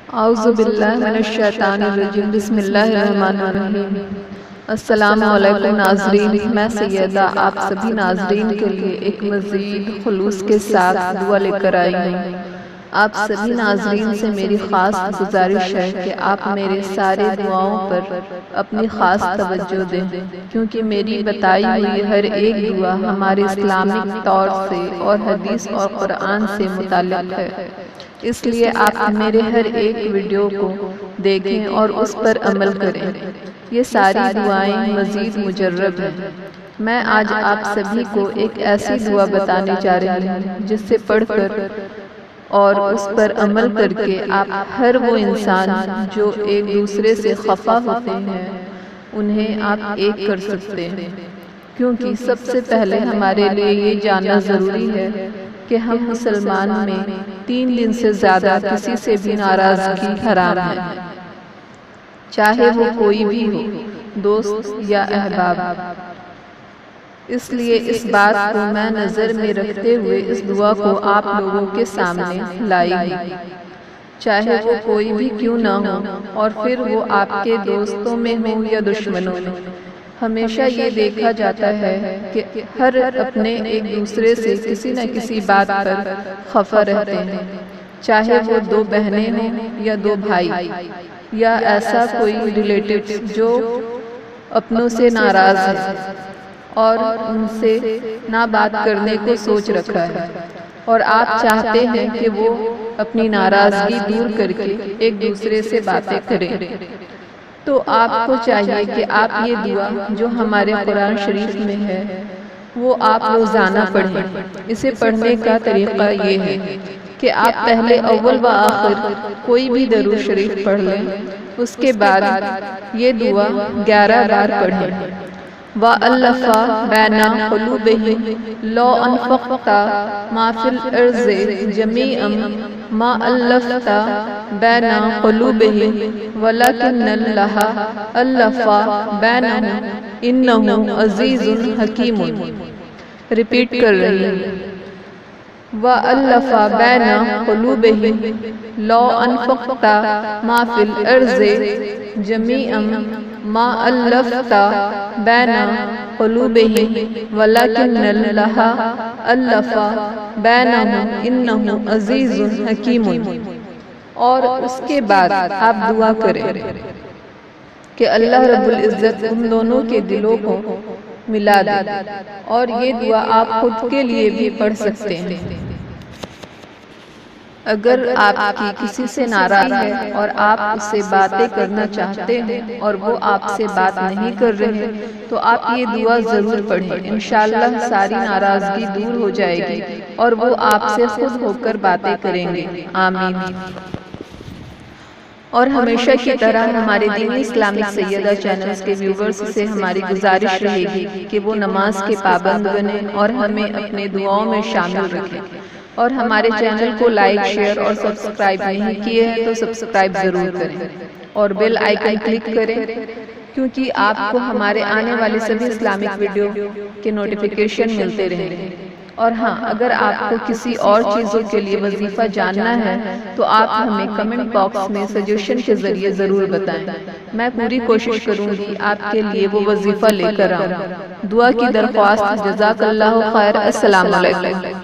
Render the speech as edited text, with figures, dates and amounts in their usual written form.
اعوذ باللہ من الشیطان الرجیم بسم اللہ الرحمن الرحیم۔ السلام علیکم ناظرین، میں سیدہ آپ سبھی ناظرین کے لیے ایک مزید خلوص کے ساتھ دعا لے کر آئی ہوں۔ آپ سبھی ناظرین سے میری خاص گزارش ہے کہ آپ میرے سارے دعاؤں پر اپنی خاص توجہ دیں، کیونکہ میری بتائی ہوئی ہر ایک دعا ہمارے اسلامک طور سے اور حدیث اور قرآن سے متعلق ہے۔ اس لیے آپ میرے ہر ایک ویڈیو کو دیکھیں اور اس پر عمل کریں۔ یہ ساری دعائیں مزید مجرب ہیں۔ میں آج آپ سبھی کو ایک ایسی دعا بتانے جا رہی ہوں جس سے پڑھ کر اور اس پر عمل کر کے آپ ہر وہ انسان جو ایک دوسرے سے خفا ہوتے ہیں انہیں آپ ایک کر سکتے ہیں، کیونکہ سب سے پہلے ہمارے لیے یہ جاننا ضروری ہے کہ ہم مسلمان میں 3 دن سے زیادہ کسی سے بھی ناراضگی حرام ہے، چاہے وہ کوئی بھی ہو، دوست یا احباب۔ اس لیے اس بات کو میں نظر میں رکھتے ہوئے اس دعا کو آپ لوگوں کے سامنے لائی ہوں، چاہے وہ کوئی بھی کیوں نہ ہو، اور پھر وہ آپ کے دوستوں میں ہو یا دشمنوں میں۔ ہمیشہ یہ دیکھا جاتا ہے کہ ہر اپنے ایک دوسرے سے کسی نہ کسی بات پر خفا رہتے ہیں، چاہے وہ 2 بہنیں ہوں یا 2 بھائی، یا ایسا کوئی ریلیٹیو جو اپنوں سے ناراض ہے اور ان سے نہ بات کرنے کو سوچ رکھا ہے، اور آپ چاہتے ہیں کہ وہ اپنی ناراضگی دور کر کے ایک دوسرے سے باتیں کریں۔ تو آپ کو چاہیے کہ آپ یہ دعا جو ہمارے قرآن شریف میں ہے وہ آپ روزانہ پڑھیں۔ اسے پڑھنے کا طریقہ یہ ہے کہ آپ پہلے اول و آخر کوئی بھی درود شریف پڑھ لیں، اس کے بعد یہ دعا 11 بار پڑھیں۔ وَأَلَّفَ بَيْنَ قُلُوبِهِمْ لَوْ أَنفَقْتَ مَا فِي الْأَرْضِ جَمِيعًا مَا أَلَّفْتَ بَيْنَ قُلُوبِهِمْ وَلَكِنَّ اللَّهَ أَلَّفَ بَيْنَهُمْ إِنَّهُ عَزِيزٌ حَكِيمٌ۔ ریپیٹ کر رہی ہوں۔ وَأَلَّفَ بَيْنَ قُلُوبِهِمْ لَوْ أَنفَقْتَ مَا فِي الْأَرْضِ جَمِيعًا مَا أَلَّفْتَ بَيْنَ قُلُوبِهِمْ وَلَكِنَّ اللَّهَ أَلَّفَ بَيْنَهُمْ إِنَّهُ عَزِيزٌ حَكِيمٌ۔ اور اس کے بعد آپ دعا کریں کہ اللہ رب العزت ان دونوں کے دلوں کو ملا دے، اور یہ دعا آپ خود کے لیے بھی پڑھ سکتے ہیں۔ اگر آپ کی کسی سے ناراض ہے اور آپ اس سے باتیں کرنا چاہتے ہیں اور وہ آپ سے بات نہیں کر رہے تو آپ یہ دعا ضرور پڑھیں، انشاءاللہ ساری ناراضگی دور ہو جائے گی اور وہ آپ سے خود ہو کر باتیں کریں گے۔ آمین۔ اور ہمیشہ کی طرح ہمارے دینی اسلامک سیدہ چینلز کے ویورز سے ہماری گزارش رہے گی کہ وہ نماز کے پابند بنیں اور ہمیں اپنے دعاؤں میں شامل رکھیں، اور ہمارے چینل کو لائک، شیئر اور سبسکرائب نہیں کیے ہیں تو سبسکرائب ضرور کریں، اور بیل آئیکن کلک کریں، کیونکہ آپ کو ہمارے آنے والے سبھی اسلامک ویڈیو کے نوٹیفیکیشن ملتے رہیں گے۔ اور ہاں، اگر آپ کو کسی اور چیزوں کے لیے وظیفہ جاننا ہے تو آپ ہمیں کمنٹ باکس میں سجیشن کے ذریعے ضرور بتائیں، میں پوری کوشش کروں گی آپ کے لیے وہ وظیفہ لے کر آؤں۔ دعا کی درخواست۔ جزاک اللہ خیر۔ السلام علیکم۔